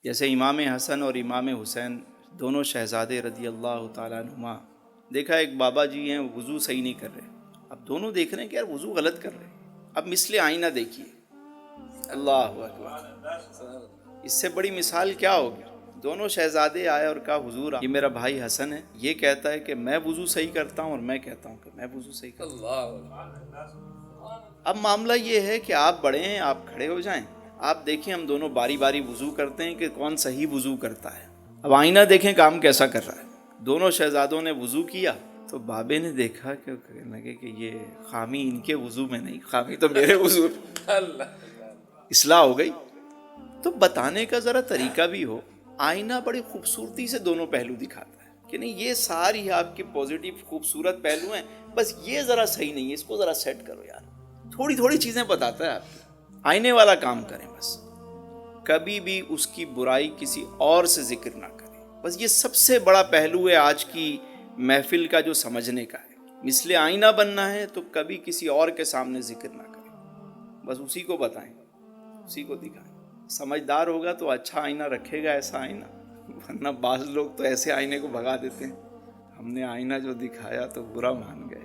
جیسے امام حسن اور امام حسین دونوں شہزادے رضی اللہ تعالیٰ عنہما، دیکھا ایک بابا جی ہیں وضو صحیح نہیں کر رہے، اب دونوں دیکھ رہے ہیں کہ یار وضو غلط کر رہے ہیں، اب مثل آئینہ دیکھیے، اللہ اکبر، اس سے بڑی مثال کیا ہوگی؟ دونوں شہزادے آئے اور کہا حضور یہ میرا بھائی حسن ہے، یہ کہتا ہے کہ میں وضو صحیح کرتا ہوں اور میں کہتا ہوں کہ میں وضو صحیح کرتا ہوں۔ اب معاملہ یہ ہے کہ آپ بڑے ہیں، آپ کھڑے ہو جائیں، آپ دیکھیں ہم دونوں باری باری وضو کرتے ہیں کہ کون صحیح وضو کرتا ہے، اب آئینہ دیکھیں کام کیسا کر رہا ہے۔ دونوں شہزادوں نے وضو کیا تو بابے نے دیکھا کہ کہنے لگے کہ یہ خامی ان کے وضو میں نہیں، خامی تو میرے وضو میں، اصلاح ہو گئی۔ تو بتانے کا ذرا طریقہ بھی ہو، آئینہ بڑی خوبصورتی سے دونوں پہلو دکھاتا ہے کہ نہیں یہ ساری آپ کے پازیٹیو خوبصورت پہلو ہیں، بس یہ ذرا صحیح نہیں ہے، اس کو ذرا سیٹ کرو یار، تھوڑی تھوڑی چیزیں بتاتا ہے آپ کو۔ آئینے والا کام کریں، بس کبھی بھی اس کی برائی کسی اور سے ذکر نہ کریں، بس یہ سب سے بڑا پہلو ہے آج کی محفل کا جو سمجھنے کا ہے۔ مثل آئینہ بننا ہے تو کبھی کسی اور کے سامنے ذکر نہ کریں، بس اسی کو بتائیں، اسی کو دکھائیں۔ سمجھدار ہوگا تو اچھا آئینہ رکھے گا، ایسا آئینہ، ورنہ بعض لوگ تو ایسے آئینے کو بھگا دیتے ہیں، ہم نے آئینہ جو دکھایا تو برا مان گئے۔